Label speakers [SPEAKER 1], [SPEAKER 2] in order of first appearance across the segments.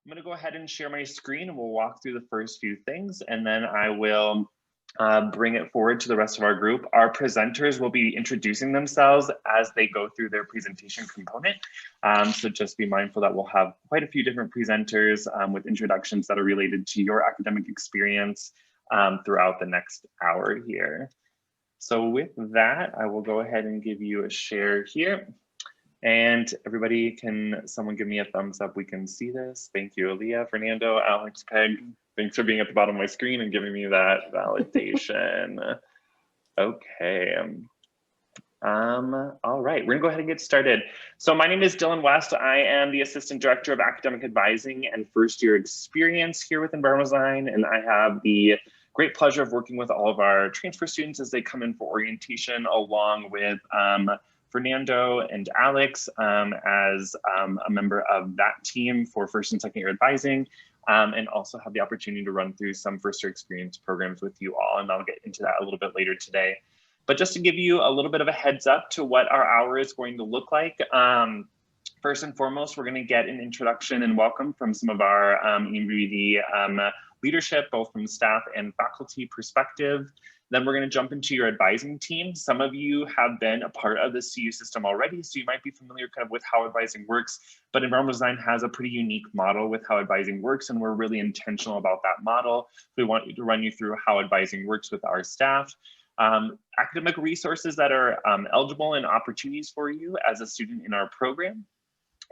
[SPEAKER 1] I'm going to go ahead and share my screen and we'll walk through the first few things, and then I will bring it forward to the rest of our group. Our presenters will be introducing themselves as they go through their presentation component. So just be mindful that we'll have quite a few different presenters with introductions that are related to your academic experience throughout the next hour here. So with that, I will go ahead and give you a share here. And everybody, can someone give me a thumbs up? We can see this. Thank you, Aaliyah, Fernando, Alex, Peg. Thanks for being at the bottom of my screen and giving me that validation. Okay. All right, we're gonna go ahead and get started. So my name is Dylan West. I am the Assistant Director of Academic Advising and First Year Experience here with Environmental Design, and I have the great pleasure of working with all of our transfer students as they come in for orientation, along with Fernando and Alex as a member of that team for first and second year advising, and also have the opportunity to run through some first year experience programs with you all, and I'll get into that a little bit later today. But just to give you a little bit of a heads up to what our hour is going to look like, first and foremost, we're going to get an introduction and welcome from some of our ENVD leadership, both from staff and faculty perspective. Then we're going to jump into your advising team. Some of you have been a part of the CU system already, so you might be familiar kind of with how advising works, but Environmental Design has a pretty unique model with how advising works, and we're really intentional about that model. We want you to run you through how advising works with our staff. Academic resources that are eligible and opportunities for you as a student in our program.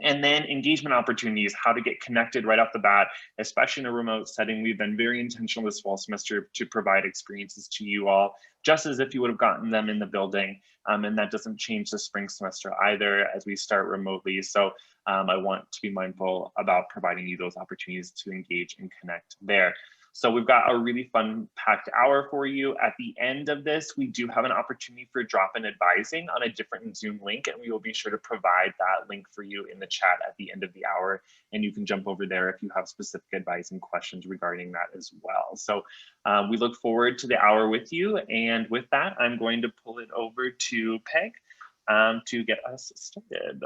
[SPEAKER 1] And then engagement opportunities, how to get connected right off the bat, especially in a remote setting. We've been very intentional this fall semester to provide experiences to you all, just as if you would have gotten them in the building. And that doesn't change the spring semester either as we start remotely. So I want to be mindful about providing you those opportunities to engage and connect there. So we've got a really fun packed hour for you. At the end of this, we do have an opportunity for drop-in advising on a different Zoom link, and we will be sure to provide that link for you in the chat at the end of the hour. And you can jump over there if you have specific advising questions regarding that as well. So we look forward to the hour with you. And with that, I'm going to pull it over to Peg to get us started.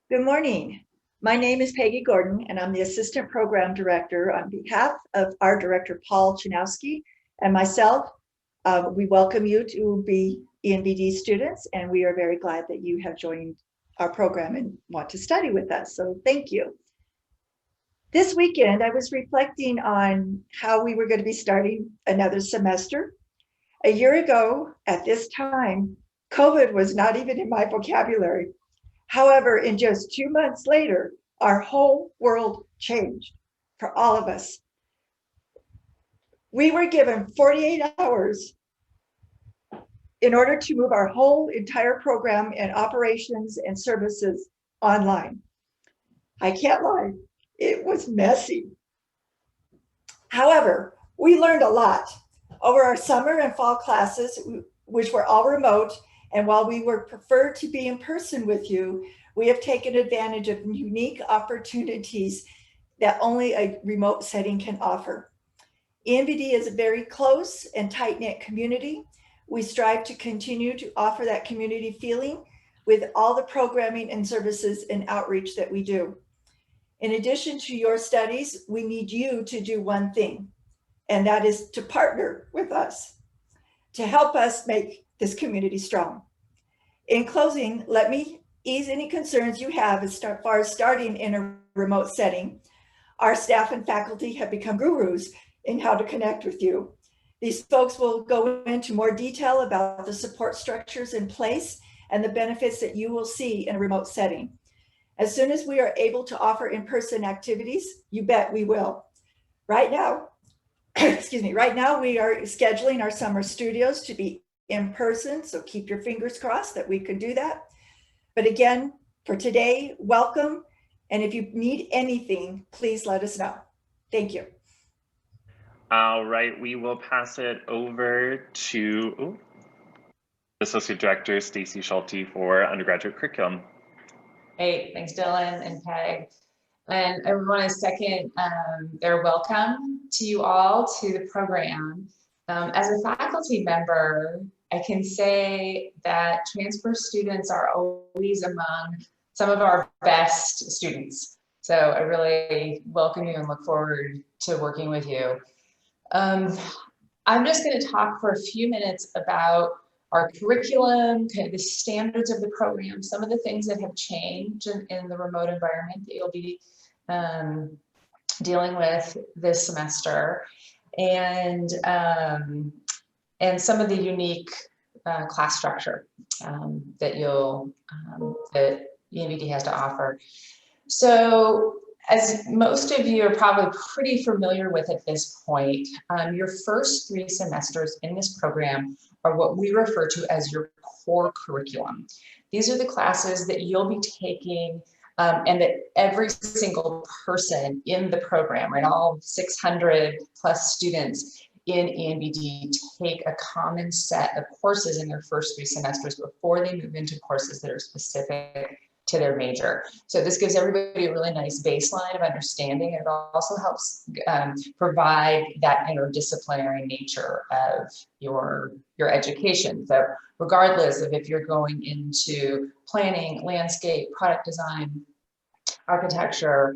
[SPEAKER 2] Good morning. My name is Peggy Gordon, and I'm the Assistant Program Director on behalf of our Director, Paul Chanowski, and myself. We welcome you to be ENVD students, and we are very glad that you have joined our program and want to study with us, so thank you. This weekend, I was reflecting on how we were going to be starting another semester. A year ago, at this time, COVID was not even in my vocabulary. However, in just 2 months later, our whole world changed for all of us. We were given 48 hours in order to move our whole entire program and operations and services online. I can't lie, it was messy. However, we learned a lot over our summer and fall classes, which were all remote. And while we would prefer to be in person with you, we have taken advantage of unique opportunities that only a remote setting can offer. ENVD is a very close and tight-knit community. We strive to continue to offer that community feeling with all the programming and services and outreach that we do. In addition to your studies, we need you to do one thing, and that is to partner with us to help us make this community strong. In closing, let me ease any concerns you have as far as starting in a remote setting. Our staff and faculty have become gurus in how to connect with you. These folks will go into more detail about the support structures in place and the benefits that you will see in a remote setting. As soon as we are able to offer in-person activities, you bet we will. Right now, right now we are scheduling our summer studios to be in person, so keep your fingers crossed that we can do that. But again, for today, welcome. And if you need anything, please let us know. Thank you.
[SPEAKER 1] All right, we will pass it over to Associate Director Stacy Schulte for undergraduate curriculum.
[SPEAKER 3] Hey, thanks Dylan and Peg. And I want to second their welcome to you all to the program. As a faculty member, I can say that transfer students are always among some of our best students. So I really welcome you and look forward to working with you. I'm just going to talk for a few minutes about our curriculum, kind of the standards of the program, some of the things that have changed in the remote environment that you'll be dealing with this semester, and some of the unique class structure that that ENVD has to offer. So, as most of you are probably pretty familiar with at this point, your first 3 semesters in this program are what we refer to as your core curriculum. These are the classes that you'll be taking and that every single person in the program, right, all 600 plus students in ENVD take a common set of courses in their first 3 semesters before they move into courses that are specific to their major. So this gives everybody a really nice baseline of understanding. It also helps provide that interdisciplinary nature of your education. So regardless of if you're going into planning, landscape, product design, architecture,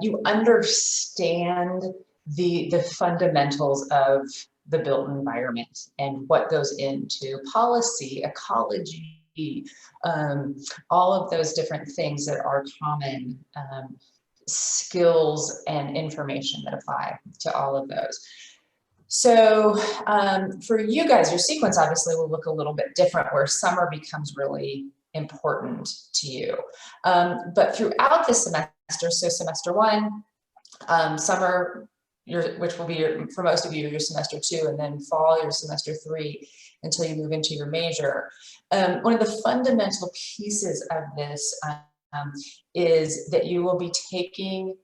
[SPEAKER 3] you understand the fundamentals of the built environment and what goes into policy, ecology, all of those different things that are common skills and information that apply to all of those. So for you guys, your sequence obviously will look a little bit different, where summer becomes really important to you. But throughout the semester, so semester 1, summer, which will be for most of you, your semester 2, and then fall, your semester 3, until you move into your major. One of the fundamental pieces of this is that you will be taking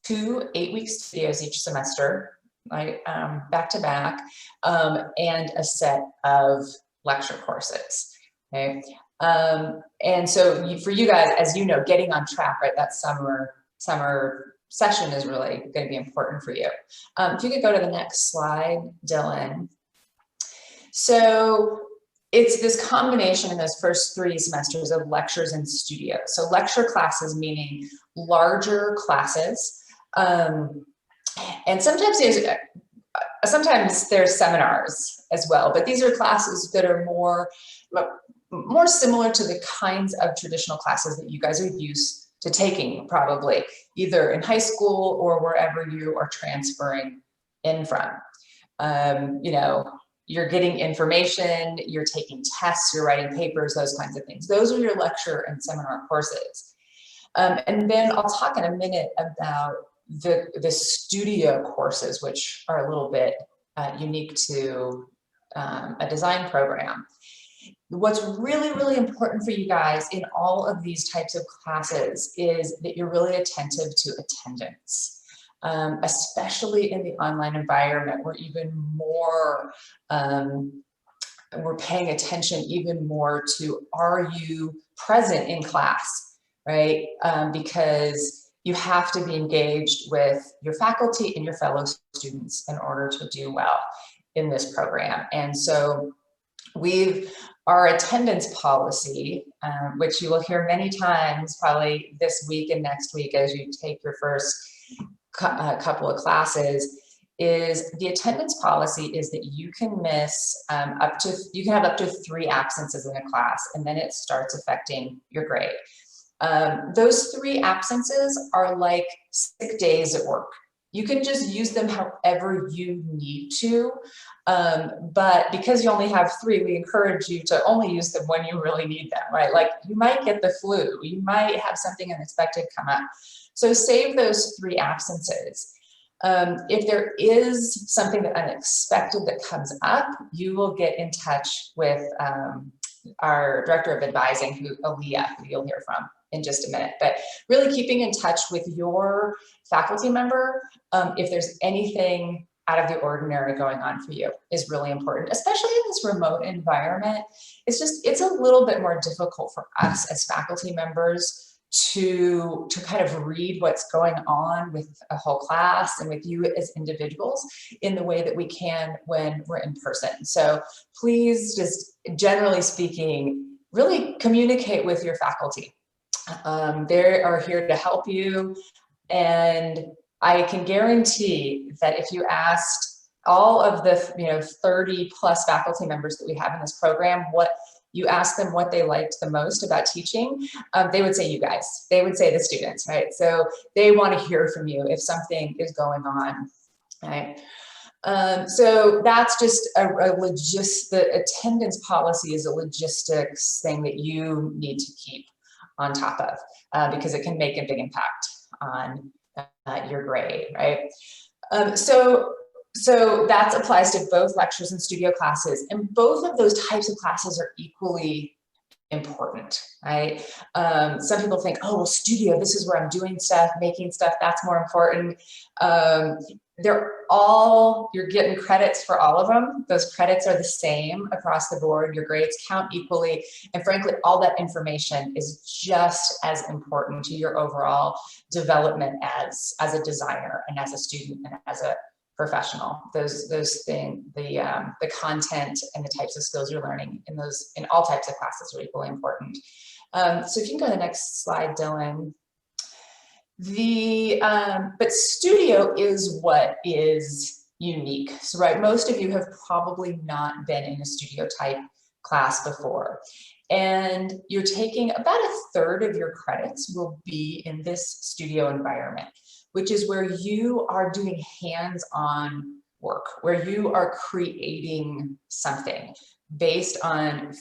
[SPEAKER 3] 2 8-week studios each semester, right, back to back, and a set of lecture courses. Okay, and so for you guys, as you know, getting on track, right, that summer session is really going to be important for you. If you could go to the next slide, Dylan. So it's this combination in those first 3 semesters of lectures and studios. So lecture classes meaning larger classes, and sometimes there's seminars as well. But these are classes that are more similar to the kinds of traditional classes that you guys are used to taking, probably either in high school or wherever you are transferring in from. You know, you're getting information, you're taking tests, you're writing papers, those kinds of things. Those are your lecture and seminar courses. And then I'll talk in a minute about the studio courses, which are a little bit unique to a design program. What's really, really important for you guys in all of these types of classes is that you're really attentive to attendance, especially in the online environment. We're even more, we're paying attention even more to, are you present in class, right? Because you have to be engaged with your faculty and your fellow students in order to do well in this program. And so our attendance policy, which you will hear many times probably this week and next week as you take your first couple of classes, is the attendance policy is that you can miss you can have up to 3 absences in a class, and then it starts affecting your grade. Those 3 absences are like sick days at work. You can just use them however you need to, but because you only have 3, we encourage you to only use them when you really need them, right? Like you might get the flu, you might have something unexpected come up. So save those 3 absences. If there is something unexpected that comes up, you will get in touch with our Director of Advising, Aaliyah, who you'll hear from in just a minute. But really keeping in touch with your faculty member, if there's anything out of the ordinary going on for you, is really important, especially in this remote environment. It's a little bit more difficult for us as faculty members to kind of read what's going on with a whole class and with you as individuals in the way that we can when we're in person. So please, just generally speaking, really communicate with your faculty. They are here to help you. And I can guarantee that if you asked all of the 30 plus faculty members that we have in this program, what you ask them what they liked the most about teaching, they would say you guys. They would say the students, right? So they want to hear from you if something is going on, right? So that's just the attendance policy is a logistics thing that you need to keep on top of because it can make a big impact on your grade, right? So that applies to both lectures and studio classes, and both of those types of classes are equally important, right? Some people think, oh, well, studio, this is where I'm doing stuff, making stuff, that's more important. You're getting credits for all of them. Those credits are the same across the board. Your grades count equally. And frankly, all that information is just as important to your overall development as a designer and as a student and as a professional. Those things, the content and the types of skills you're learning in all types of classes are equally important. So if you can go to the next slide, Dylan. But studio is what is unique. So right, most of you have probably not been in a studio type class before. And you're taking about a third of your credits will be in this studio environment, which is where you are doing hands-on work, where you are creating something based on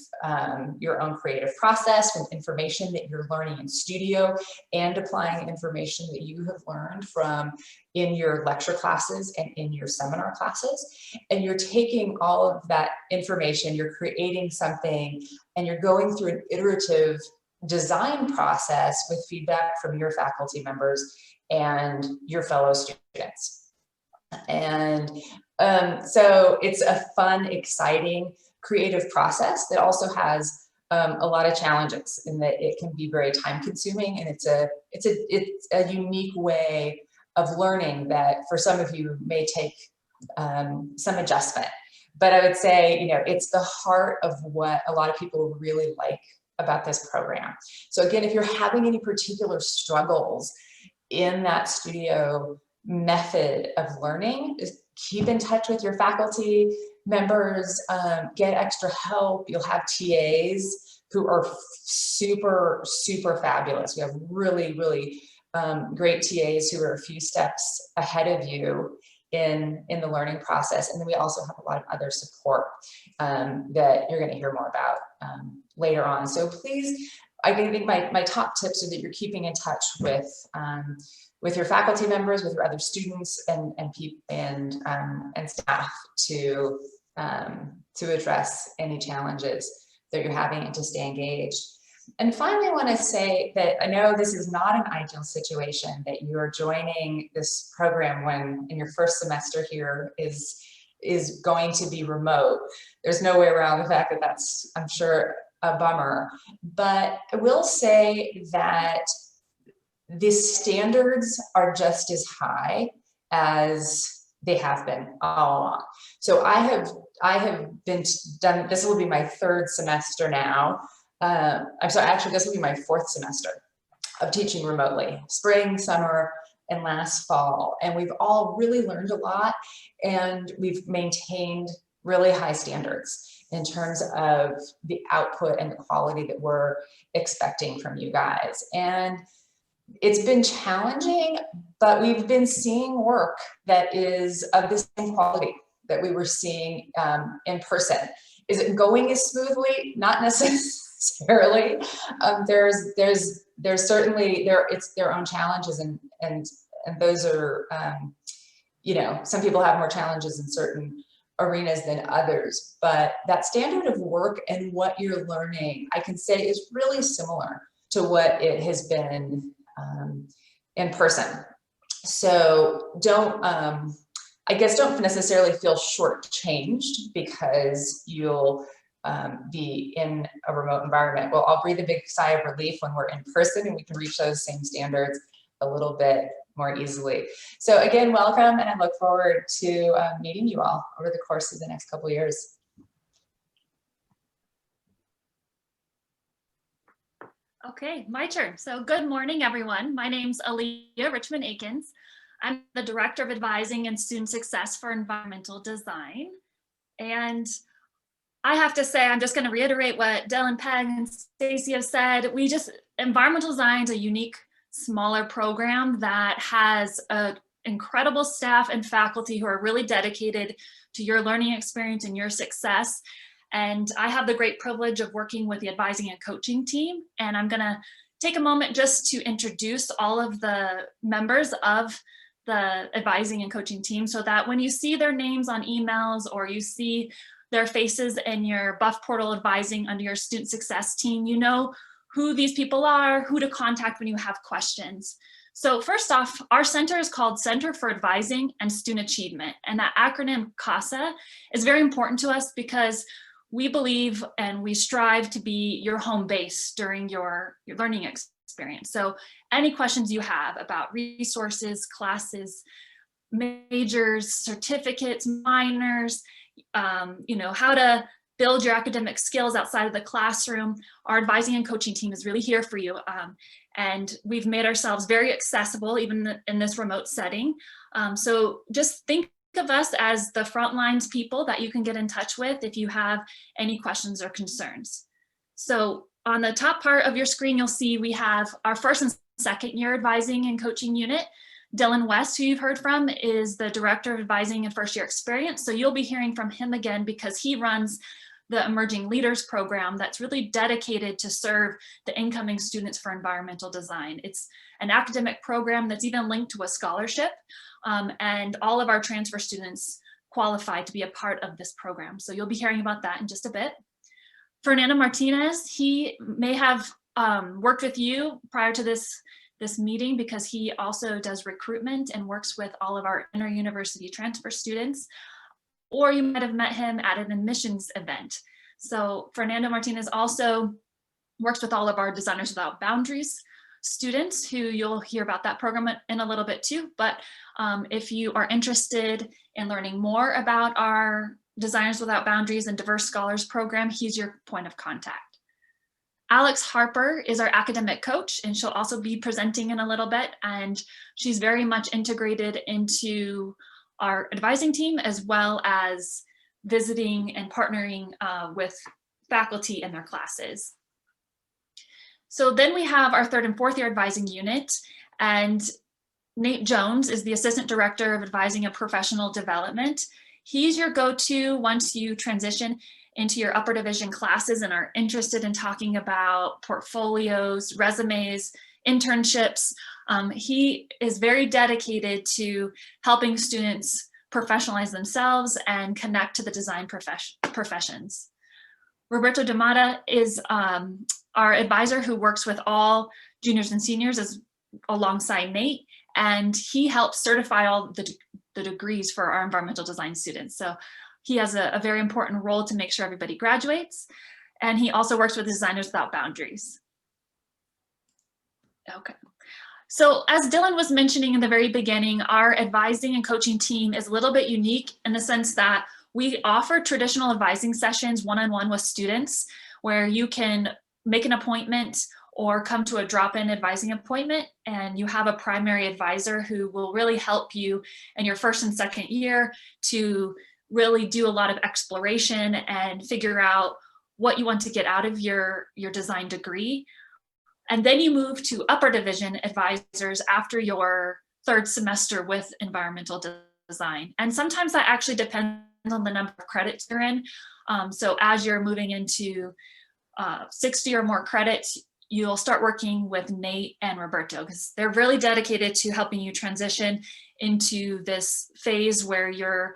[SPEAKER 3] your own creative process from information that you're learning in studio and applying information that you have learned from in your lecture classes and in your seminar classes. And you're taking all of that information, you're creating something, and you're going through an iterative design process with feedback from your faculty members and your fellow students. And so it's a fun, exciting, creative process that also has a lot of challenges in that it can be very time consuming, and it's a unique way of learning that for some of you may take some adjustment. But I would say, it's the heart of what a lot of people really like about this program. So again, if you're having any particular struggles in that studio method of learning, just keep in touch with your faculty members, get extra help. You'll have TAs who are super, super fabulous. We have really, really great TAs who are a few steps ahead of you in the learning process. And then we also have a lot of other support that you're going to hear more about later on. So please, I think my top tips are that you're keeping in touch with your faculty members, with your other students and staff to address any challenges that you're having and to stay engaged. And finally, I want to say that I know this is not an ideal situation that you are joining this program when in your first semester here is going to be remote. There's no way around the fact that that's, I'm sure, a bummer. But I will say that the standards are just as high as they have been all along. So I have been done, this will be my third semester now. I'm sorry, actually this will be my fourth semester of teaching remotely, spring, summer, and last fall. And we've all really learned a lot, and we've maintained really high standards in terms of the output and the quality that we're expecting from you guys. And it's been challenging, but we've been seeing work that is of the same quality that we were seeing in person. Is it going as smoothly? Not necessarily. There's certainly it's their own challenges, and those are some people have more challenges in certain arenas than others. But that standard of work and what you're learning, I can say, is really similar to what it has been in person. So don't necessarily feel shortchanged because you'll be in a remote environment. Well, I'll breathe a big sigh of relief when we're in person and we can reach those same standards a little bit more easily. So again, welcome, and I look forward to meeting you all over the course of the next couple of years.
[SPEAKER 4] Okay, my turn. So good morning, everyone. My name's Aaliyah Richmond-Akins. I'm the Director of Advising and Student Success for Environmental Design. And I have to say, I'm just going to reiterate what Dylan, Peg, and Stacy have said. Environmental design is a unique, smaller program that has an incredible staff and faculty who are really dedicated to your learning experience and your success. And I have the great privilege of working with the advising and coaching team. And I'm going to take a moment just to introduce all of the members of the advising and coaching team so that when you see their names on emails or you see their faces in your Buff Portal advising under your student success team, you know who these people are, who to contact when you have questions. So first off, our center is called Center for Advising and Student Achievement. And that acronym CASA is very important to us because we believe and we strive to be your home base during your learning experience. So any questions you have about resources, classes, majors, certificates, minors, how to build your academic skills outside of the classroom, our advising and coaching team is really here for you. And we've made ourselves very accessible even in this remote setting. So just think of us as the front lines people that you can get in touch with if you have any questions or concerns. So on the top part of your screen, you'll see we have our first and second year advising and coaching unit. Dylan West, who you've heard from, is the Director of Advising and First Year Experience. So you'll be hearing from him again because he runs the Emerging Leaders program that's really dedicated to serve the incoming students for environmental design. It's an academic program that's even linked to a scholarship, and all of our transfer students qualify to be a part of this program. So you'll be hearing about that in just a bit. Fernando Martinez, he may have worked with you prior to this meeting because he also does recruitment and works with all of our inter-university transfer students, or you might have met him at an admissions event. So Fernando Martinez also works with all of our Designers Without Boundaries students, who you'll hear about that program in a little bit too. But if you are interested in learning more about our Designers Without Boundaries and Diverse Scholars program, he's your point of contact. Alex Harper is our academic coach, and she'll also be presenting in a little bit, and she's very much integrated into our advising team as well as visiting and partnering with faculty in their classes. So then we have our third and fourth year advising unit, and Nate Jones is the Assistant Director of Advising and Professional Development. He's your go-to once you transition into your upper division classes and are interested in talking about portfolios, resumes, internships. He is very dedicated to helping students professionalize themselves and connect to the design professions. Roberto Damata is our advisor who works with all juniors and seniors alongside Nate, and he helps certify all the degrees for our environmental design students. So he has a very important role to make sure everybody graduates. And he also works with Designers Without Boundaries. Okay. So as Dylan was mentioning in the very beginning, our advising and coaching team is a little bit unique in the sense that we offer traditional advising sessions one-on-one with students where you can make an appointment or come to a drop-in advising appointment, and you have a primary advisor who will really help you in your first and second year to really do a lot of exploration and figure out what you want to get out of your design degree. And then you move to upper division advisors after your third semester with environmental design. And sometimes that actually depends on the number of credits you're in. So as you're moving into 60 or more credits, you'll start working with Nate and Roberto because they're really dedicated to helping you transition into this phase where you're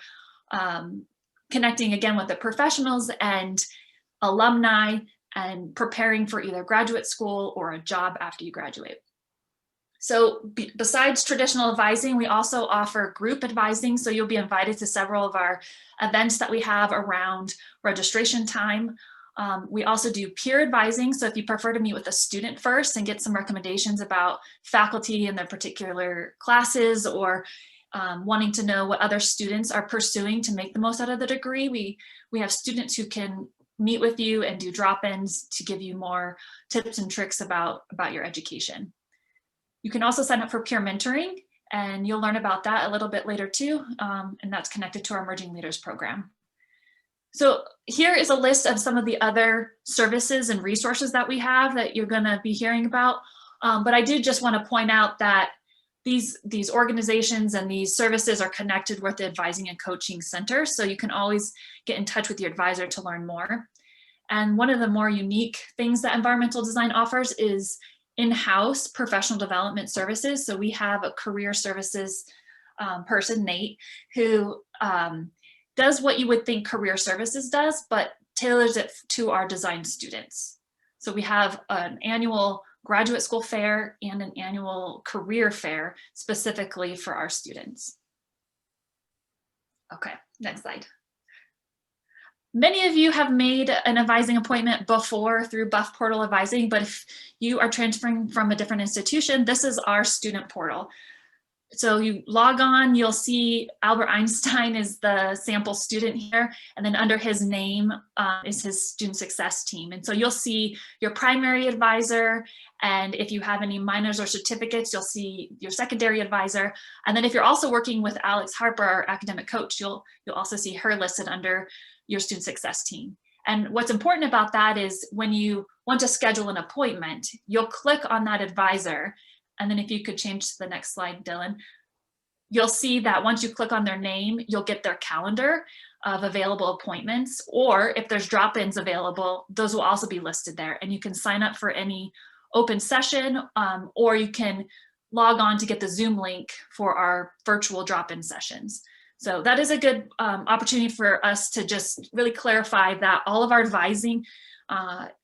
[SPEAKER 4] connecting again with the professionals and alumni and preparing for either graduate school or a job after you graduate. So besides traditional advising, we also offer group advising. So you'll be invited to several of our events that we have around registration time. We also do peer advising. So if you prefer to meet with a student first and get some recommendations about faculty in their particular classes, or wanting to know what other students are pursuing to make the most out of the degree, we have students who can meet with you and do drop-ins to give you more tips and tricks about your education. You can also sign up for peer mentoring, and you'll learn about that a little bit later too, and that's connected to our Emerging Leaders program. So here is a list of some of the other services and resources that we have that you're going to be hearing about. But I do just want to point out that these organizations and these services are connected with the Advising and Coaching Center. So you can always get in touch with your advisor to learn more. And one of the more unique things that environmental design offers is in-house professional development services. So we have a career services person, Nate, who does what you would think career services does, but tailors it to our design students. So we have an annual graduate school fair and an annual career fair specifically for our students. Okay, next slide. Many of you have made an advising appointment before through Buff Portal Advising, but if you are transferring from a different institution, this is our student portal. So you log on, you'll see Albert Einstein is the sample student here, and then under his name is his student success team. And so you'll see your primary advisor, and if you have any minors or certificates, you'll see your secondary advisor. And then if you're also working with Alex Harper, our academic coach, you'll also see her listed under your student success team. And what's important about that is when you want to schedule an appointment, you'll click on that advisor. And then if you could change to the next slide, Dylan, you'll see that once you click on their name, you'll get their calendar of available appointments, or if there's drop-ins available, those will also be listed there. And you can sign up for any open session, or you can log on to get the Zoom link for our virtual drop-in sessions. So that is a good opportunity for us to just really clarify that all of our advising,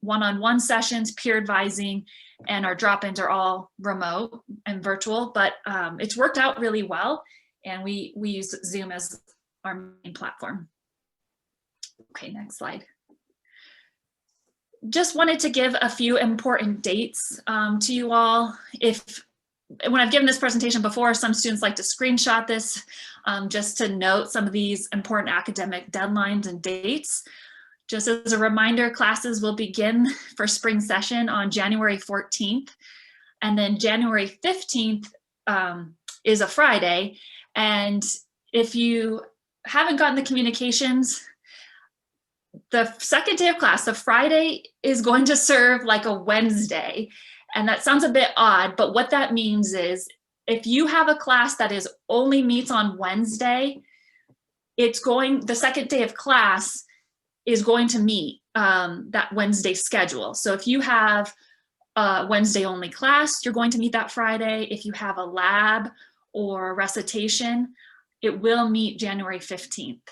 [SPEAKER 4] one-on-one sessions, peer advising, and our drop-ins are all remote and virtual, but it's worked out really well, and we use Zoom as our main platform. Okay, next slide. Just wanted to give a few important dates to you all. When I've given this presentation before, some students like to screenshot this just to note some of these important academic deadlines and dates. Just as a reminder, classes will begin for spring session on January 14th, and then January 15th is a Friday. And if you haven't gotten the communications, the second day of class, the Friday, is going to serve like a Wednesday. And that sounds a bit odd, but what that means is if you have a class that only meets on Wednesday, the second day of class is going to meet that Wednesday schedule. So if you have a Wednesday only class, you're going to meet that Friday. If you have a lab or recitation, it will meet January 15th.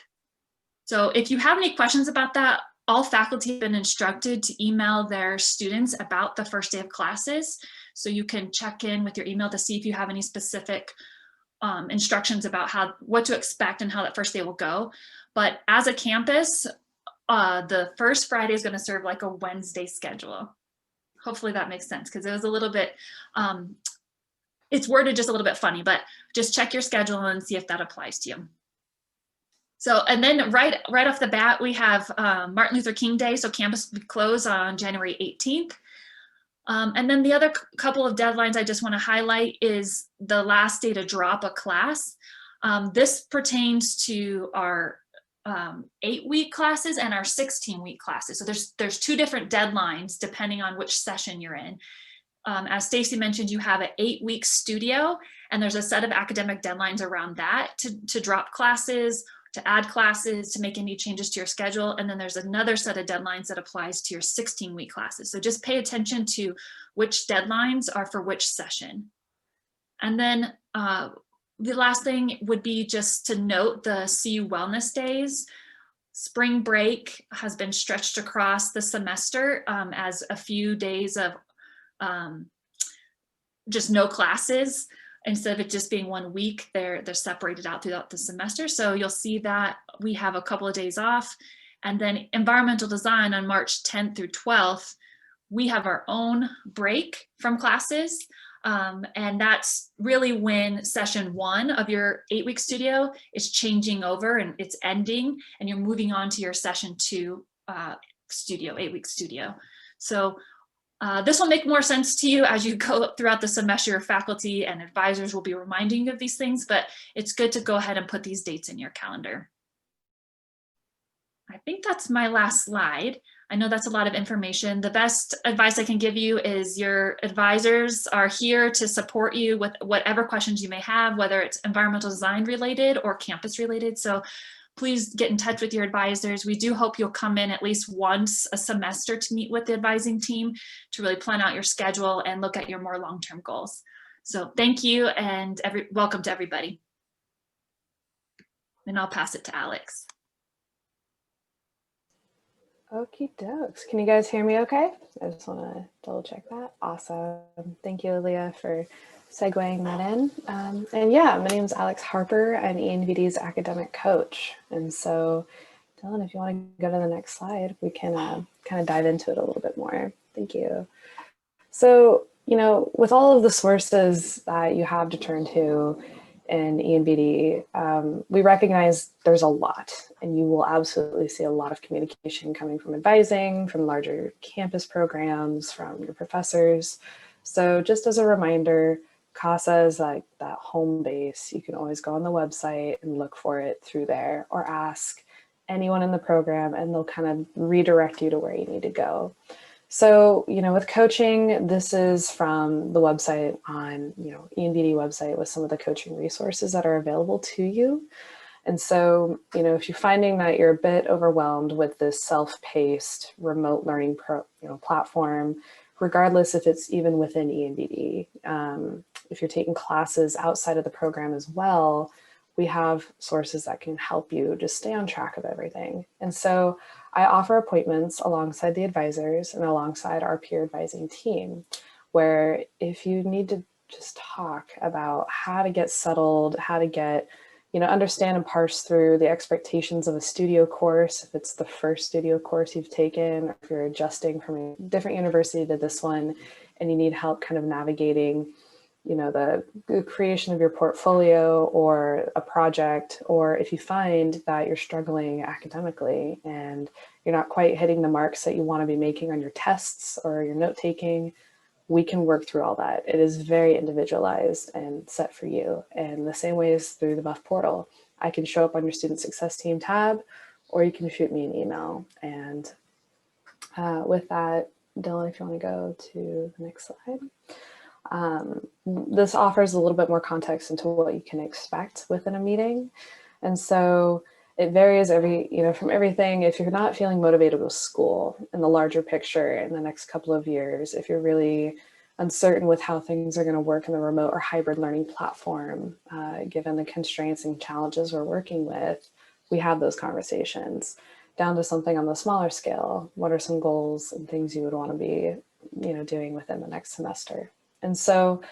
[SPEAKER 4] So if you have any questions about that, all faculty have been instructed to email their students about the first day of classes. So you can check in with your email to see if you have any specific instructions about what to expect and how that first day will go. But as a campus, the first Friday is going to serve like a Wednesday schedule. Hopefully that makes sense, because it was a little bit, it's worded just a little bit funny, but just check your schedule and see if that applies to you. So, and then right off the bat, we have Martin Luther King Day. So campus will close on January 18th. And then the other couple of deadlines I just want to highlight is the last day to drop a class. This pertains to our 8-week classes and our 16-week classes. So there's two different deadlines depending on which session you're in. As Stacy mentioned, you have an 8-week studio, and there's a set of academic deadlines around that to drop classes, to add classes, to make any changes to your schedule. And then there's another set of deadlines that applies to your 16-week classes. So just pay attention to which deadlines are for which session. And then the last thing would be just to note the CU Wellness Days. Spring break has been stretched across the semester as a few days of just no classes. Instead of it just being 1 week, they're separated out throughout the semester. So you'll see that we have a couple of days off. And then environmental design on March 10th through 12th, we have our own break from classes. And that's really when session 1 of your 8-week studio is changing over and it's ending, and you're moving on to your session 2 studio, 8-week studio. So this will make more sense to you as you go throughout the semester. Your faculty and advisors will be reminding you of these things, but it's good to go ahead and put these dates in your calendar. I think that's my last slide. I know that's a lot of information. The best advice I can give you is your advisors are here to support you with whatever questions you may have, whether it's environmental design related or campus related. So please get in touch with your advisors. We do hope you'll come in at least once a semester to meet with the advising team to really plan out your schedule and look at your more long-term goals. So thank you and welcome to everybody. And I'll pass it to Alex.
[SPEAKER 5] Okie dokes. Can you guys hear me okay? I just want to double check that. Awesome. Thank you, Aaliyah, for segueing that in. And yeah, my name is Alex Harper. I'm ENVD's academic coach. And so, Dylan, if you want to go to the next slide, we can kind of dive into it a little bit more. Thank you. So, you know, with all of the sources that you have to turn to in ENVD, we recognize there's a lot, and you will absolutely see a lot of communication coming from advising, from larger campus programs, from your professors. So just as a reminder, CASA is like that home base. You can always go on the website and look for it through there, or ask anyone in the program and they'll kind of redirect you to where you need to go. So, you know, with coaching, this is from the website on, you know, ENVD website with some of the coaching resources that are available to you. And so, you know, if you're finding that you're a bit overwhelmed with this self-paced remote learning platform, regardless if it's even within ENVD, if you're taking classes outside of the program as well, we have sources that can help you just stay on track of everything. And so I offer appointments alongside the advisors and alongside our peer advising team, where if you need to just talk about how to get settled, how to get, you know, understand and parse through the expectations of a studio course, if it's the first studio course you've taken, or if you're adjusting from a different university to this one, and you need help kind of navigating, you know, the creation of your portfolio or a project, or if you find that you're struggling academically and you're not quite hitting the marks that you want to be making on your tests or your note taking, we can work through all that. It is very individualized and set for you. And the same way as through the Buff portal, I can show up on your student success team tab, or you can shoot me an email. And with that, Dylan, if you want to go to the next slide. This offers a little bit more context into what you can expect within a meeting. And so it varies from everything. If you're not feeling motivated with school in the larger picture in the next couple of years, if you're really uncertain with how things are going to work in the remote or hybrid learning platform, given the constraints and challenges we're working with, we have those conversations down to something on the smaller scale. What are some goals and things you would want to be, you know, doing within the next semester? And so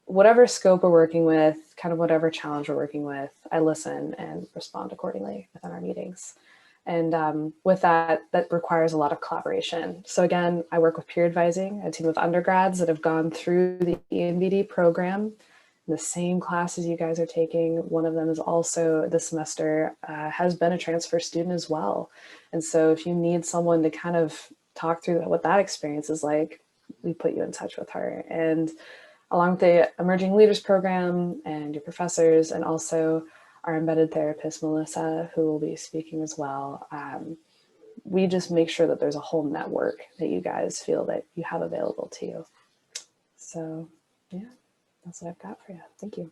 [SPEAKER 5] whatever scope we're working with, kind of whatever challenge we're working with, I listen and respond accordingly within our meetings. And with that requires a lot of collaboration. So again, I work with peer advising, a team of undergrads that have gone through the ENVD program, the same classes you guys are taking. One of them is also this semester has been a transfer student as well. And so if you need someone to kind of talk through what that experience is like, we put you in touch with her. And along with the Emerging Leaders Program and your professors, and also our embedded therapist, Melissa, who will be speaking as well, we just make sure that there's a whole network that you guys feel that you have available to you. So yeah, that's what I've got for you. Thank you.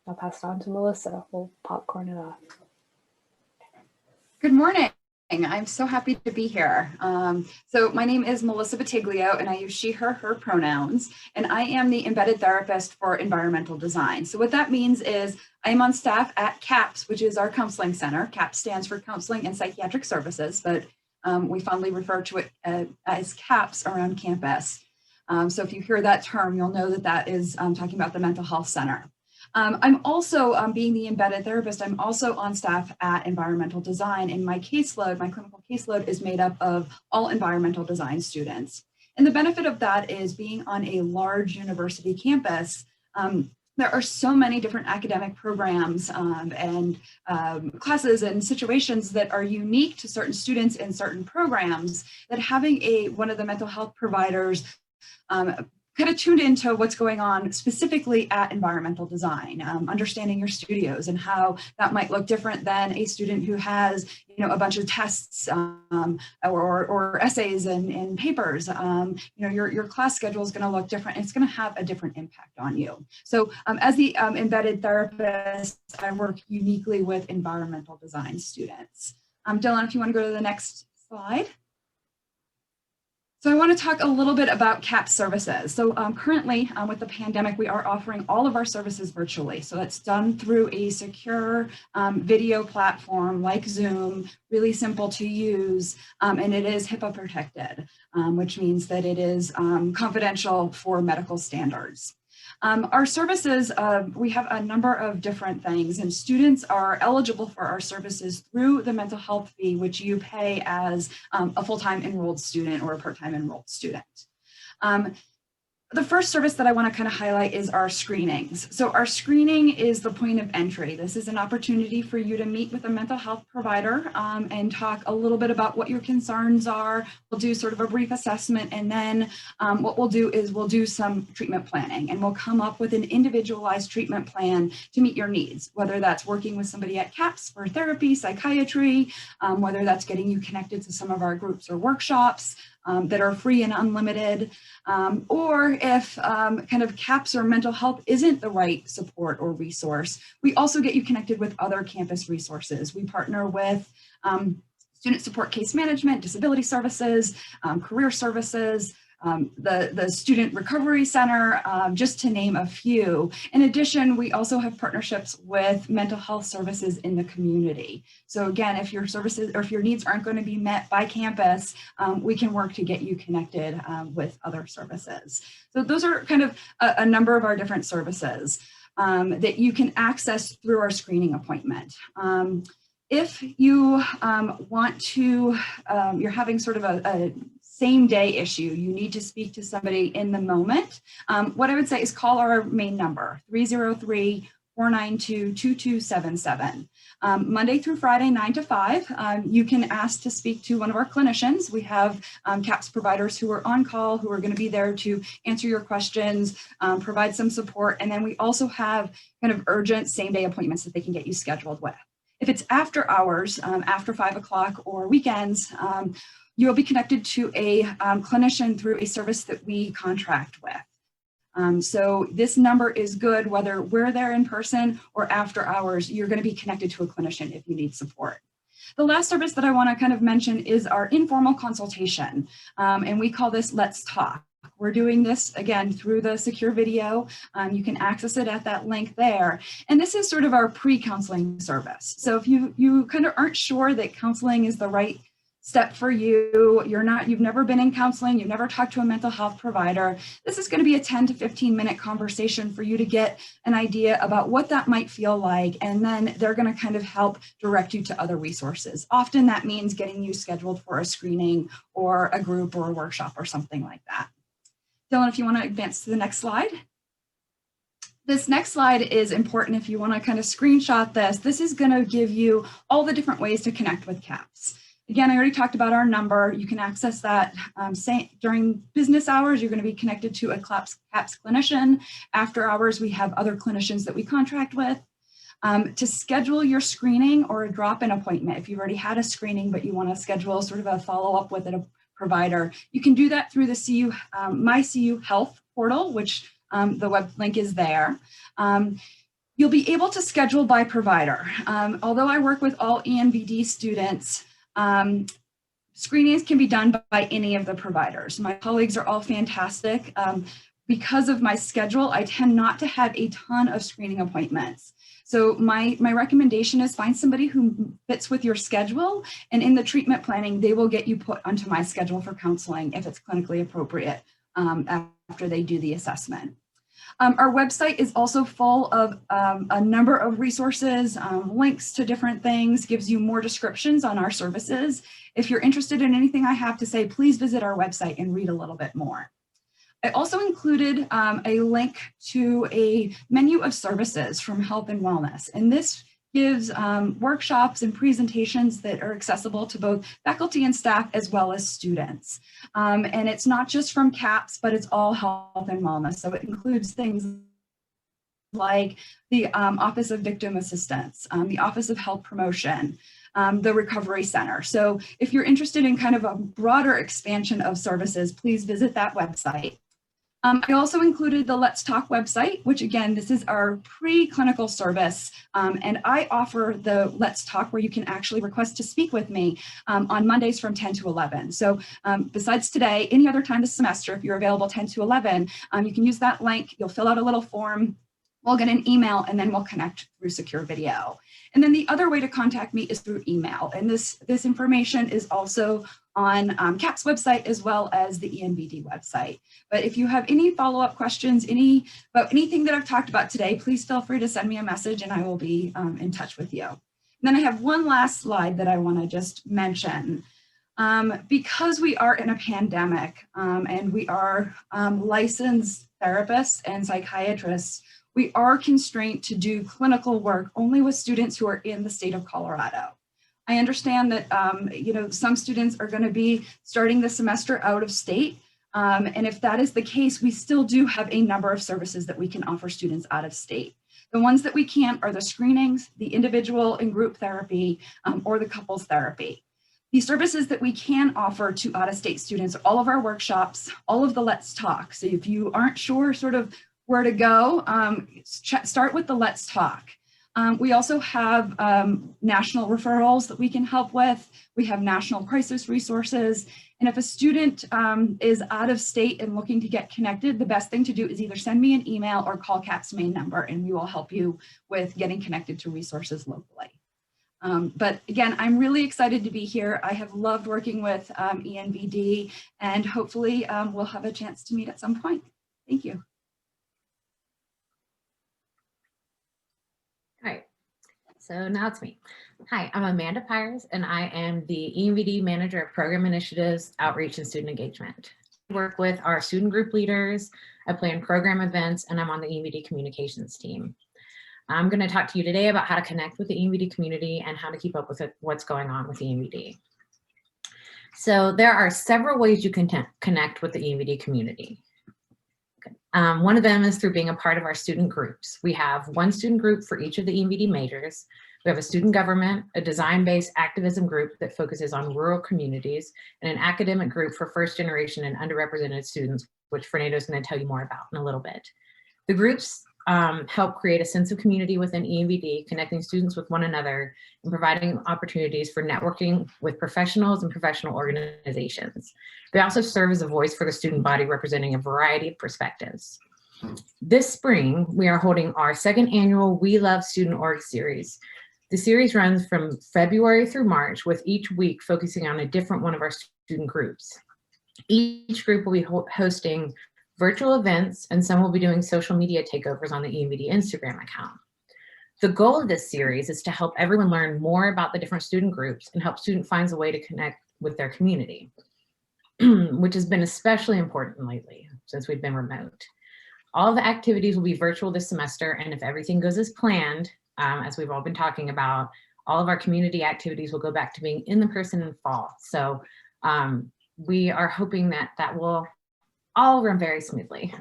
[SPEAKER 5] I'll pass it on to Melissa. We'll popcorn it off.
[SPEAKER 6] Good morning. I'm so happy to be here. So my name is Melissa Batiglio, and I use she, her pronouns, and I am the embedded therapist for environmental design. So what that means is I am on staff at CAPS, which is our counseling center. CAPS stands for Counseling and Psychiatric Services, but we fondly refer to it as CAPS around campus. So if you hear that term, you'll know that that is talking about the mental health center. I'm also, being the embedded therapist, I'm also on staff at environmental design, and my caseload, my clinical caseload, is made up of all environmental design students. And the benefit of that is being on a large university campus, there are so many different academic programs and classes and situations that are unique to certain students in certain programs, that having one of the mental health providers kind of tuned into what's going on specifically at environmental design, understanding your studios and how that might look different than a student who has, a bunch of tests or essays and papers. Your class schedule is going to look different. It's going to have a different impact on you. So as the embedded therapist, I work uniquely with environmental design students. Dylan, if you want to go to the next slide. So I want to talk a little bit about CAP services. So currently with the pandemic, we are offering all of our services virtually. So that's done through a secure video platform like Zoom, really simple to use, and it is HIPAA protected, which means that it is confidential for medical standards. Our services, we have a number of different things, and students are eligible for our services through the mental health fee, which you pay as a full-time enrolled student or a part-time enrolled student. The first service that I want to kind of highlight is our screenings. So our screening is the point of entry. This is an opportunity for you to meet with a mental health provider and talk a little bit about what your concerns are. We'll do sort of a brief assessment, and then what we'll do is we'll do some treatment planning, and we'll come up with an individualized treatment plan to meet your needs, whether that's working with somebody at CAPS for therapy, psychiatry, whether that's getting you connected to some of our groups or workshops that are free and unlimited, or if kind of CAPS or mental health isn't the right support or resource, we also get you connected with other campus resources. We partner with student support case management, disability services, career services, the Student Recovery Center, just to name a few. In addition, we also have partnerships with mental health services in the community. So again, if your services or if your needs aren't going to be met by campus, we can work to get you connected with other services. So those are kind of a number of our different services that you can access through our screening appointment. If you want to, you're having sort of a same day issue, you need to speak to somebody in the moment, what I would say is call our main number, 303-492-2277. Monday through Friday, 9 to 5, you can ask to speak to one of our clinicians. We have CAPS providers who are on call, who are going to be there to answer your questions, provide some support, and then we also have kind of urgent same day appointments that they can get you scheduled with. If it's after hours, after 5 o'clock or weekends, you'll be connected to a clinician through a service that we contract with. So this number is good, whether we're there in person or after hours, you're going to be connected to a clinician if you need support. The last service that I want to kind of mention is our informal consultation, and we call this Let's Talk. We're doing this, again, through the secure video. You can access it at that link there. And this is sort of our pre-counseling service. So if you kind of aren't sure that counseling is the right step for you, you've never been in counseling, you've never talked to a mental health provider, this is going to be a 10 to 15 minute conversation for you to get an idea about what that might feel like, and then they're going to kind of help direct you to other resources. Often that means getting you scheduled for a screening or a group or a workshop or something like that. Dylan, if you want to advance to the next slide. This next slide is important if you want to kind of screenshot this. This is going to give you all the different ways to connect with CAPS. Again, I already talked about our number. You can access that during business hours. You're going to be connected to a CAPS clinician. After hours, we have other clinicians that we contract with. To schedule your screening or a drop-in appointment, if you've already had a screening but you want to schedule sort of a follow-up with a provider, you can do that through the My CU Health portal, which the web link is there. You'll be able to schedule by provider. Although I work with all ENVD students, screenings can be done by any of the providers. My colleagues are all fantastic. Because of my schedule, I tend not to have a ton of screening appointments. So my recommendation is find somebody who fits with your schedule, and in the treatment planning, they will get you put onto my schedule for counseling if it's clinically appropriate after they do the assessment. Our website is also full of a number of resources, links to different things, gives you more descriptions on our services. If you're interested in anything I have to say, please visit our website and read a little bit more. I also included a link to a menu of services from Health and Wellness. And this gives workshops and presentations that are accessible to both faculty and staff as well as students. And it's not just from CAPS, but it's all health and wellness. So it includes things like the Office of Victim Assistance, the Office of Health Promotion, the Recovery Center. So if you're interested in kind of a broader expansion of services, please visit that website. I also included the Let's Talk website, which again, this is our preclinical service. And I offer the Let's Talk where you can actually request to speak with me on Mondays from 10 to 11. So besides today, any other time this semester, if you're available 10 to 11, you can use that link. You'll fill out a little form. We'll get an email and then we'll connect through secure video. And then the other way to contact me is through email. And this information is also on CAP's website as well as the ENVD website. But if you have any follow-up questions, about anything that I've talked about today, please feel free to send me a message and I will be in touch with you. And then I have one last slide that I want to just mention. Because we are in a pandemic and we are licensed therapists and psychiatrists, we are constrained to do clinical work only with students who are in the state of Colorado. I understand that some students are going to be starting the semester out of state. And if that is the case, we still do have a number of services that we can offer students out of state. The ones that we can't are the screenings, the individual and group therapy, or the couples therapy. The services that we can offer to out-of-state students, all of our workshops, all of the Let's Talk. So if you aren't sure sort of where to go, start with the Let's Talk. We also have national referrals that we can help with. We have national crisis resources. And if a student is out of state and looking to get connected, the best thing to do is either send me an email or call CAP's main number and we will help you with getting connected to resources locally. But again, I'm really excited to be here. I have loved working with ENVD and hopefully we'll have a chance to meet at some point. Thank you.
[SPEAKER 7] All right, so now it's me. Hi, I'm Amanda Pires, and I am the ENVD Manager of Program Initiatives, Outreach, and Student Engagement. I work with our student group leaders, I plan program events, and I'm on the ENVD Communications team. I'm going to talk to you today about how to connect with the ENVD community and how to keep up with what's going on with the ENVD. So there are several ways you can connect with the ENVD community. One of them is through being a part of our student groups. We have one student group for each of the ENVD majors. We have a student government, a design-based activism group that focuses on rural communities, and an academic group for first generation and underrepresented students, which Fernando is going to tell you more about in a little bit. The groups help create a sense of community within ENVD, connecting students with one another and providing opportunities for networking with professionals and professional organizations. They also serve as a voice for the student body, representing a variety of perspectives. This spring, we are holding our second annual We Love Student Org series. The series runs from February through March, with each week focusing on a different one of our student groups. Each group will be hosting virtual events, and some will be doing social media takeovers on the ENVD Instagram account. The goal of this series is to help everyone learn more about the different student groups and help students find a way to connect with their community, which has been especially important lately since we've been remote. All of the activities will be virtual this semester, and if everything goes as planned, as we've all been talking about, all of our community activities will go back to being in person in fall. So we are hoping that that will all run very smoothly.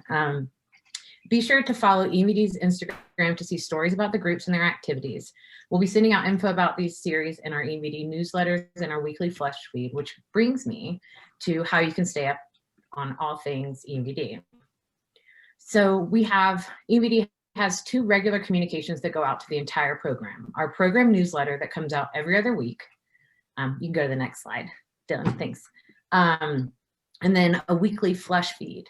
[SPEAKER 7] Be sure to follow ENVD's Instagram to see stories about the groups and their activities. We'll be sending out info about these series in our ENVD newsletters and our weekly flush feed, which brings me to how you can stay up on all things ENVD. So we have, ENVD has 2 regular communications that go out to the entire program. Our program newsletter that comes out every other week. You can go to the next slide, Dylan, thanks. And then a weekly flush feed.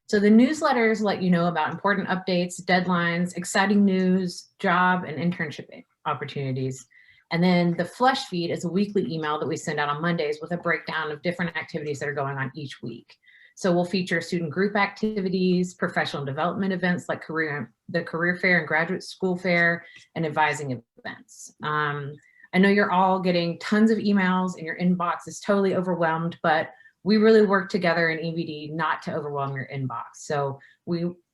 [SPEAKER 7] So the newsletters let you know about important updates, deadlines, exciting news, job and internship opportunities. And then the flush feed is a weekly email that we send out on Mondays with a breakdown of different activities that are going on each week. So we'll feature student group activities, professional development events like the career fair and graduate school fair, and advising events. I know you're all getting tons of emails and your inbox is totally overwhelmed, but we really work together in ENVD not to overwhelm your inbox. So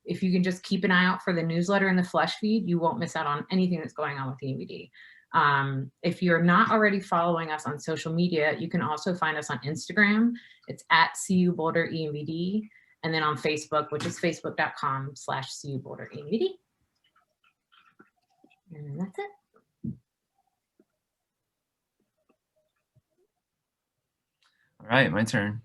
[SPEAKER 7] if you can just keep an eye out for the newsletter and the flash feed, you won't miss out on anything that's going on with ENVD. If you're not already following us on social media, you can also find us on Instagram. It's at CU Boulder ENVD, and then on Facebook, which is facebook.com/CU Boulder ENVD. And that's it.
[SPEAKER 8] All right, my turn.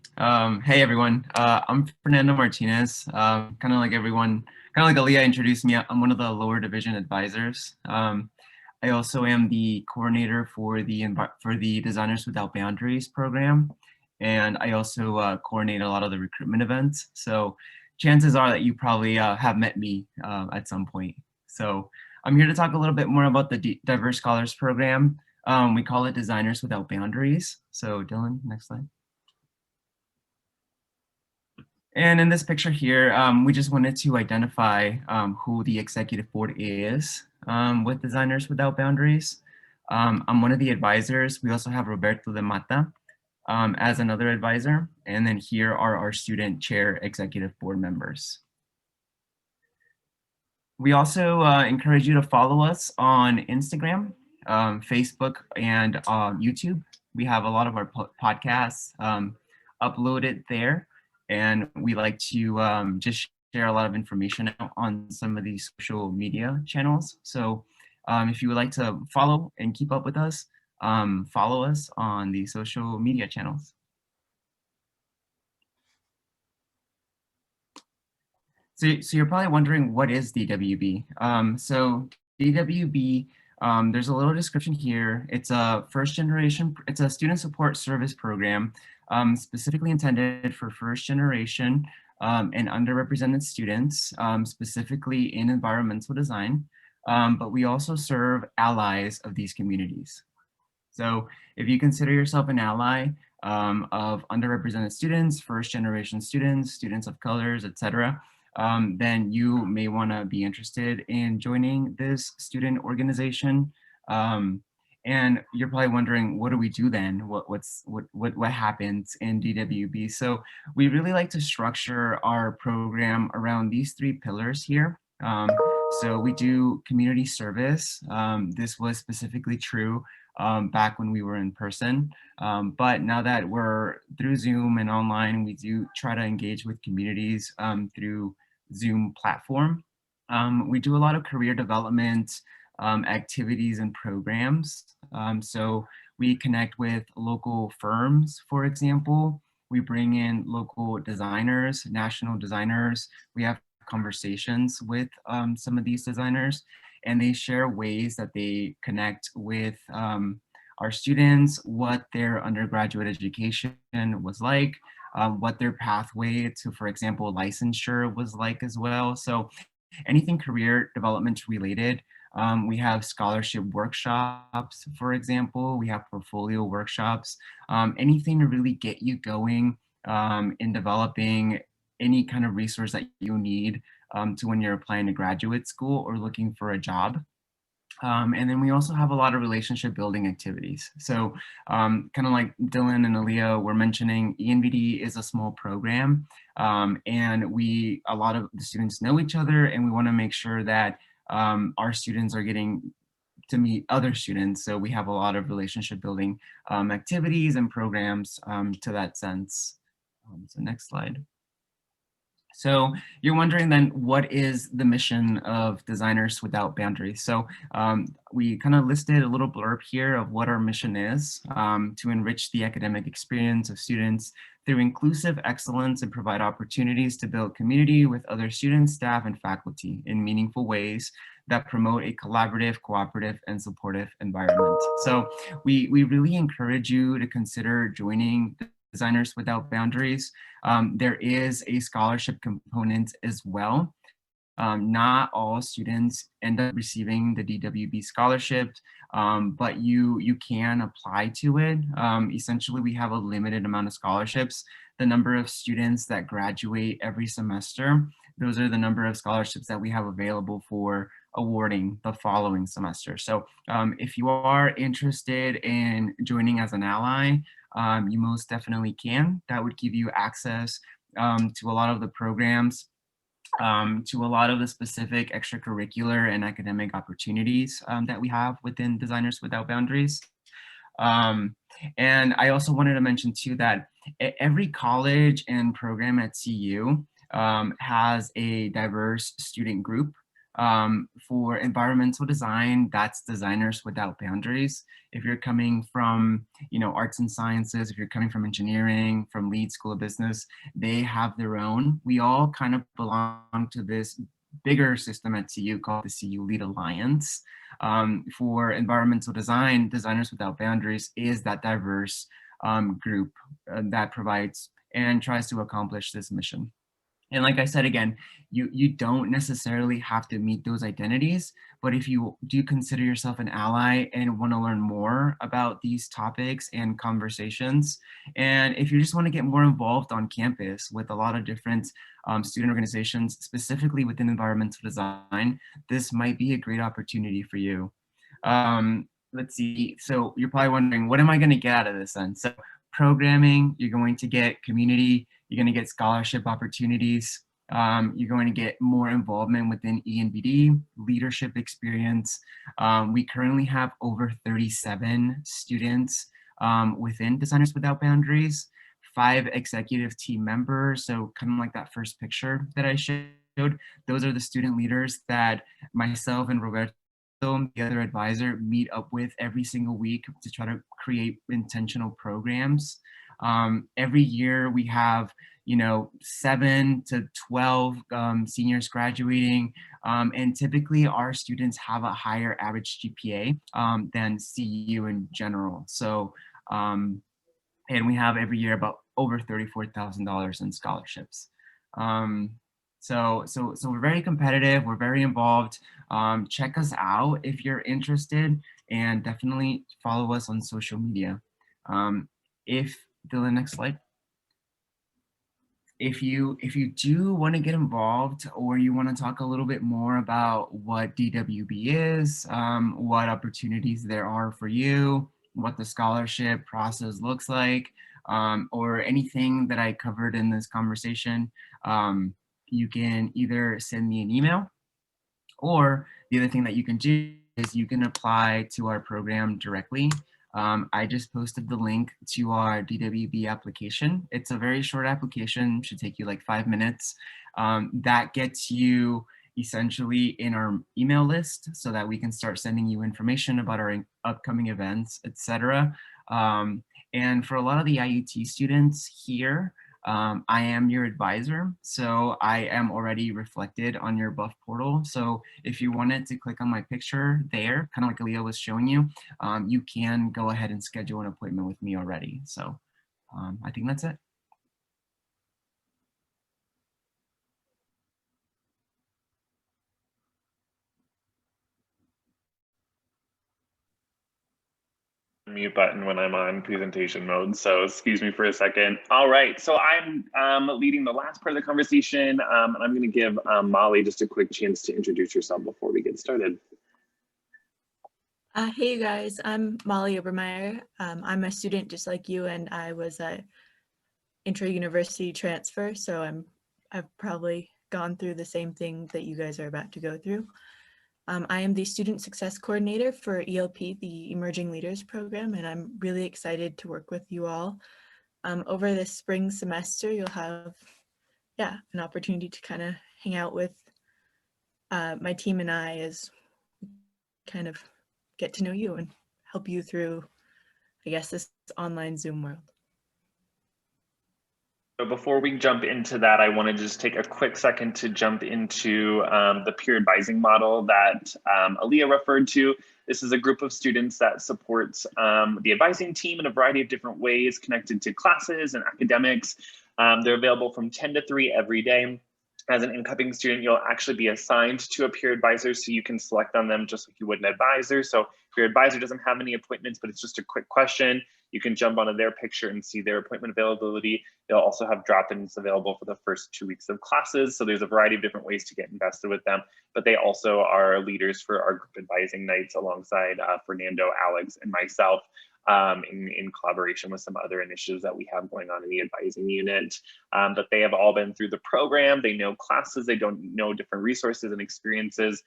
[SPEAKER 8] Hey everyone, I'm Fernando Martinez. Kind of like everyone, kind of like Aaliyah introduced me, I'm one of the lower division advisors. I also am the coordinator for the Designers Without Boundaries program, and I also coordinate a lot of the recruitment events. So chances are that you probably have met me at some point. So I'm here to talk a little bit more about the Diverse Scholars program. We call it Designers Without Boundaries. So Dylan, next slide. And in this picture here, we just wanted to identify who the executive board is with Designers Without Boundaries. I'm one of the advisors. We also have Roberto de Mata as another advisor. And then here are our student chair executive board members. We also encourage you to follow us on Instagram, Facebook, and YouTube. We have a lot of our podcasts uploaded there. And we like to just share a lot of information on some of these social media channels. So if you would like to follow and keep up with us, follow us on the social media channels. So you're probably wondering, what is DWB? So DWB, there's a little description here. It's a it's a student support service program specifically intended for first generation and underrepresented students, specifically in environmental design, but we also serve allies of these communities. So if you consider yourself an ally of underrepresented students, first generation students, students of colors, etc., then you may want to be interested in joining this student organization. And you're probably wondering, what do we do then? What happens in DWB? So we really like to structure our program around these three pillars here. So we do community service. This was specifically true back when we were in person. But now that we're through Zoom and online, we do try to engage with communities through Zoom platform. We do a lot of career development activities and programs. So we connect with local firms, for example. We bring in local designers, national designers. We have conversations with some of these designers, and they share ways that they connect with our students, what their undergraduate education was like, what their pathway to, for example, licensure was like as well. So anything career development related. We have scholarship workshops, for example. We have portfolio workshops, anything to really get you going in developing any kind of resource that you need to when you're applying to graduate school or looking for a job. And then we also have a lot of relationship building activities. So kind of like Dylan and Aaliyah were mentioning, ENVD is a small program, and a lot of the students know each other, and we want to make sure that our students are getting to meet other students. So we have a lot of relationship building activities and programs to that sense. So next slide. So you're wondering then, what is the mission of Designers Without Boundaries? So we kind of listed a little blurb here of what our mission is, to enrich the academic experience of students through inclusive excellence and provide opportunities to build community with other students, staff, and faculty in meaningful ways that promote a collaborative, cooperative, and supportive environment. So we really encourage you to consider joining Designers Without Boundaries. There is a scholarship component as well. Not all students end up receiving the DWB scholarship, but you can apply to it. Essentially, we have a limited amount of scholarships. The number of students that graduate every semester, those are the number of scholarships that we have available for awarding the following semester. So if you are interested in joining as an ally, you most definitely can. That would give you access to a lot of the programs, to a lot of the specific extracurricular and academic opportunities that we have within Designers Without Boundaries. And I also wanted to mention too that every college and program at CU has a diverse student group. For environmental design, that's Designers Without Boundaries. If you're coming from, arts and sciences, if you're coming from engineering, from Leeds School of Business, they have their own. We all kind of belong to this bigger system at CU called the CU Lead Alliance. For environmental design, Designers Without Boundaries is that diverse group that provides and tries to accomplish this mission. And like I said, again, you don't necessarily have to meet those identities, but if you do consider yourself an ally and want to learn more about these topics and conversations, and if you just want to get more involved on campus with a lot of different student organizations, specifically within environmental design, this might be a great opportunity for you. Let's see, so you're probably wondering, what am I going to get out of this then? So programming, you're going to get community, you're going to get scholarship opportunities, you're going to get more involvement within ENVD, leadership experience. We currently have over 37 students within Designers Without Boundaries, 5 executive team members. So kind of like that first picture that I showed, those are the student leaders that myself and Roberto, the other advisor, meet up with every single week to try to create intentional programs. Every year we have 7 to 12 seniors graduating, and typically our students have a higher average GPA than CU in general. So and we have every year about over $34,000 in scholarships. So we're very competitive, we're very involved. Check us out if you're interested, and definitely follow us on social media. The next slide. If you do want to get involved, or you want to talk a little bit more about what DWB is, what opportunities there are for you, what the scholarship process looks like, or anything that I covered in this conversation, you can either send me an email, or the other thing that you can do is you can apply to our program directly. I just posted the link to our DWB application. It's a very short application, should take you like 5 minutes. That gets you essentially in our email list so that we can start sending you information about our upcoming events, etc. And for a lot of the IUT students here, I am your advisor, so I am already reflected on your Buff portal. So if you wanted to click on my picture there, kind of like Aaliyah was showing you, you can go ahead and schedule an appointment with me already. So I think that's it.
[SPEAKER 1] Mute button when I'm on presentation mode, so excuse me for a second. All right, so I'm leading the last part of the conversation, and I'm going to give Molly just a quick chance to introduce yourself before we get started.
[SPEAKER 9] Hey you guys, I'm Molly Obermeyer. I'm a student just like you, and I was a intra-university transfer, so I've probably gone through the same thing that you guys are about to go through. I am the Student Success Coordinator for ELP, the Emerging Leaders Program, and I'm really excited to work with you all. Over this spring semester, you'll have an opportunity to kind of hang out with my team and I as we kind of get to know you and help you through, I guess, this online Zoom world.
[SPEAKER 1] So before we jump into that, I want to just take a quick second to jump into the peer advising model that Aaliyah referred to. This is a group of students that supports the advising team in a variety of different ways connected to classes and academics. They're available from 10 to 3 every day. As an incoming student, you'll actually be assigned to a peer advisor, so you can select on them just like you would an advisor. So if your advisor doesn't have any appointments, but it's just a quick question, you can jump onto their picture and see their appointment availability. They'll also have drop-ins available for the first 2 weeks of classes. So there's a variety of different ways to get invested with them, but they also are leaders for our group advising nights alongside Fernando, Alex, and myself. In collaboration with some other initiatives that we have going on in the advising unit. But they have all been through the program. They know classes, they don't know different resources and experiences.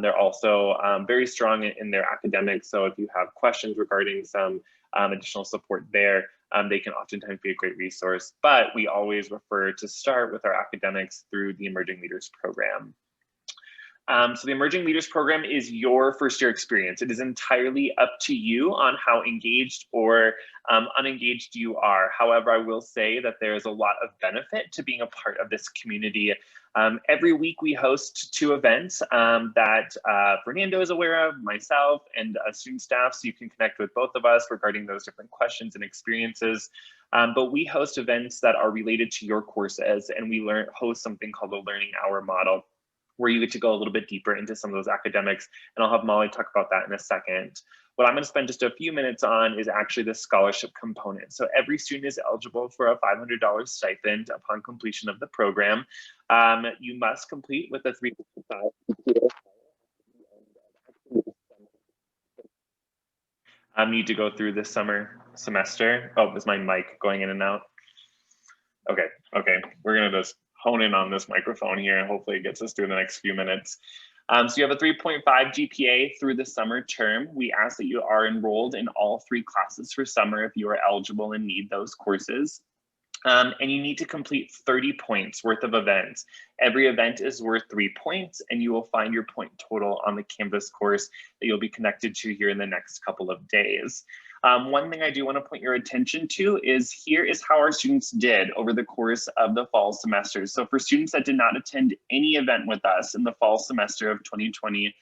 [SPEAKER 1] They're also very strong in their academics. So if you have questions regarding some additional support there, they can oftentimes be a great resource. But we always refer to start with our academics through the Emerging Leaders program. So the Emerging Leaders program is your first year experience. It is entirely up to you on how engaged or unengaged you are. However, I will say that there is a lot of benefit to being a part of this community. Every week we host 2 events that Fernando is aware of, myself, and student staff, so you can connect with both of us regarding those different questions and experiences. But we host events that are related to your courses, and we host something called the Learning Hour model, where you get to go a little bit deeper into some of those academics. And I'll have Molly talk about that in a second. What I'm going to spend just a few minutes on is actually the scholarship component. So every student is eligible for a $500 stipend upon completion of the program. You must complete with a 3.5. Need to go through this semester. Oh, is my mic going in and out? Okay, we're gonna just hone in on this microphone here and hopefully it gets us through the next few minutes. So you have a 3.5 GPA through the summer term. We ask that you are enrolled in all 3 classes for summer if you are eligible and need those courses. And you need to complete 30 points worth of events. Every event is worth 3 points, and you will find your point total on the Canvas course that you'll be connected to here in the next couple of days. One thing I do want to point your attention to is here is how our students did over the course of the fall semester. So for students that did not attend any event with us in the fall semester of 2020,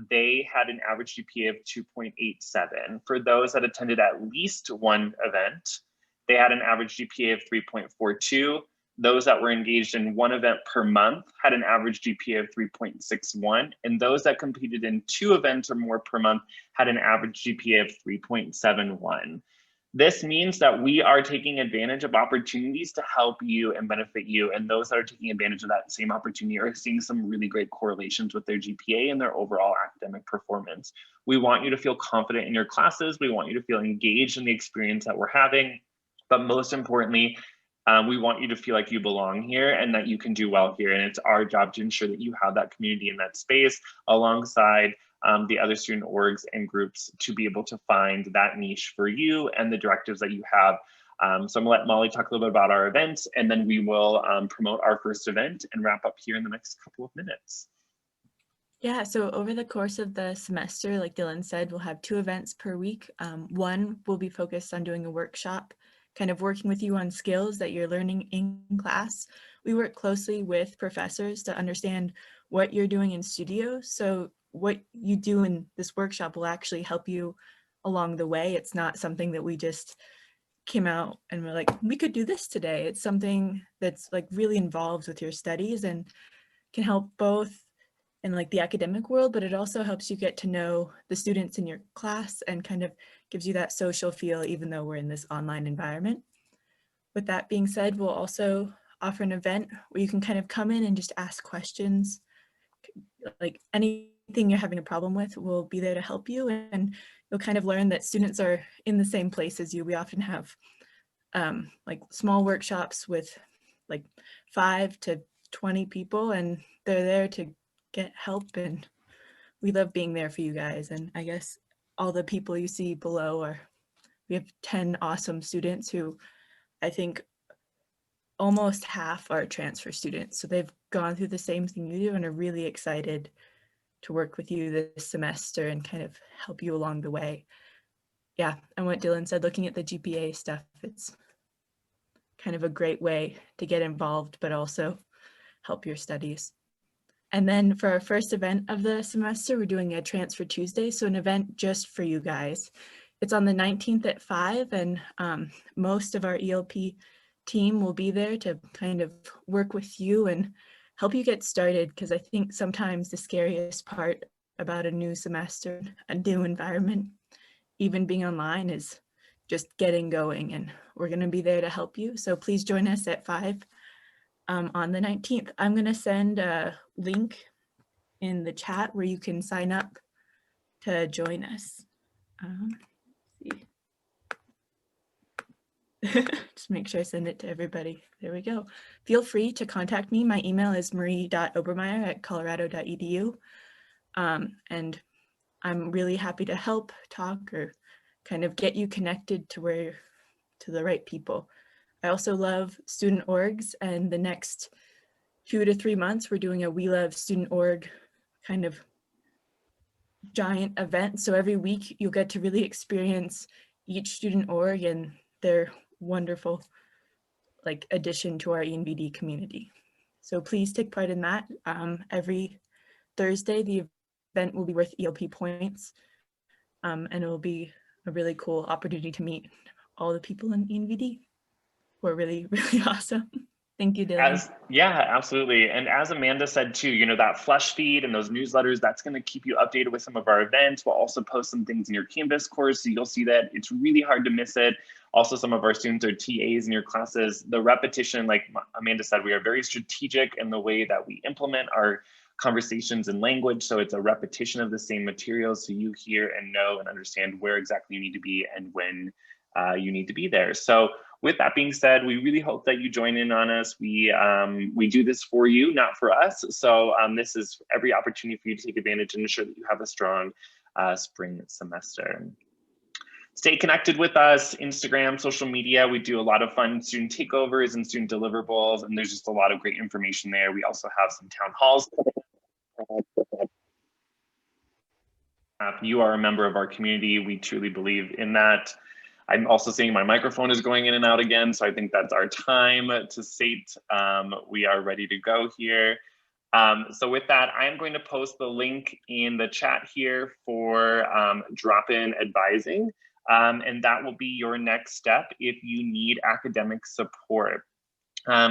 [SPEAKER 1] they had an average GPA of 2.87. For those that attended at least one event, they had an average GPA of 3.42. Those that were engaged in one event per month had an average GPA of 3.61. And those that competed in 2 events or more per month had an average GPA of 3.71. This means that we are taking advantage of opportunities to help you and benefit you. And those that are taking advantage of that same opportunity are seeing some really great correlations with their GPA and their overall academic performance. We want you to feel confident in your classes. We want you to feel engaged in the experience that we're having. But most importantly, we want you to feel like you belong here and that you can do well here. And it's our job to ensure that you have that community in that space alongside the other student orgs and groups to be able to find that niche for you and the directives that you have. So I'm gonna let Molly talk a little bit about our events, and then we will promote our first event and wrap up here in the next couple of minutes.
[SPEAKER 9] Yeah, so over the course of the semester, like Dylan said, we'll have 2 events per week. One will be focused on doing a workshop, kind of working with you on skills that you're learning in class. We work closely with professors to understand what you're doing in studio. So what you do in this workshop will actually help you along the way. It's not something that we just came out and we're like, we could do this today. It's something that's like really involved with your studies and can help both in like the academic world, but it also helps you get to know the students in your class and kind of gives you that social feel, even though we're in this online environment. With that being said, we'll also offer an event where you can kind of come in and just ask questions. Like anything you're having a problem with, we'll be there to help you, and you'll kind of learn that students are in the same place as you. We often have like small workshops with like 5 to 20 people, and they're there to get help, and we love being there for you guys. And I guess all the people you see below we have 10 awesome students who I think almost half are transfer students. So they've gone through the same thing you do and are really excited to work with you this semester and kind of help you along the way. Yeah, and what Dylan said, looking at the GPA stuff, it's kind of a great way to get involved, but also help your studies. And then for our first event of the semester, we're doing a Transfer Tuesday, so an event just for you guys. It's on the 19th at 5, and most of our ELP team will be there to kind of work with you and help you get started, because I think sometimes the scariest part about a new semester, a new environment, even being online, is just getting going, and we're going to be there to help you. So please join us at 5 on the 19th. I'm going to send a link in the chat where you can sign up to join us. See. Just make sure I send it to everybody. There we go. Feel free to contact me. My email is marie.obermeyer@colorado.edu. And I'm really happy to help, talk, or kind of get you connected to the right people. I also love student orgs, and the next 2 to 3 months, we're doing a We Love Student Org kind of giant event. So every week you'll get to really experience each student org and their wonderful addition to our ENVD community. So please take part in that. Every Thursday, the event will be worth ELP points, and it will be a really cool opportunity to meet all the people in ENVD who are really, really awesome. Thank you, Dylan.
[SPEAKER 1] Yeah, absolutely. And as Amanda said too, you know, that flash feed and those newsletters, that's going to keep you updated with some of our events. We'll also post some things in your Canvas course, so you'll see that it's really hard to miss it. Also, some of our students are TAs in your classes. The repetition, like Amanda said, we are very strategic in the way that we implement our conversations and language. So it's a repetition of the same materials, so you hear and know and understand where exactly you need to be and when you need to be there. So with that being said, we really hope that you join in on us. We do this for you, not for us. So this is every opportunity for you to take advantage and ensure that you have a strong spring semester. Stay connected with us, Instagram, social media. We do a lot of fun student takeovers and student deliverables, and there's just a lot of great information there. We also have some town halls. If you are a member of our community, we truly believe in that. I'm also seeing my microphone is going in and out again, so I think that's our time to sate. We are ready to go here. So with that, I'm going to post the link in the chat here for drop-in advising, and that will be your next step if you need academic support.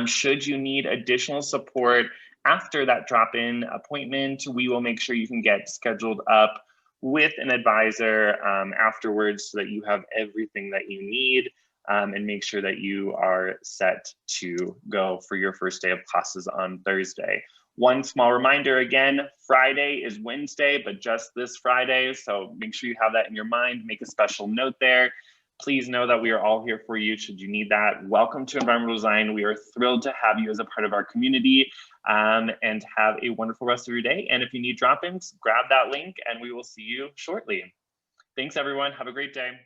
[SPEAKER 1] Should you need additional support after that drop-in appointment, we will make sure you can get scheduled up with an advisor afterwards so that you have everything that you need and make sure that you are set to go for your first day of classes on Thursday. One small reminder again, Friday is Wednesday, but just this Friday. So make sure you have that in your mind, make a special note there. Please know that we are all here for you should you need that. Welcome to Environmental Design. We are thrilled to have you as a part of our community and have a wonderful rest of your day. And if you need drop-ins, grab that link and we will see you shortly. Thanks everyone, have a great day.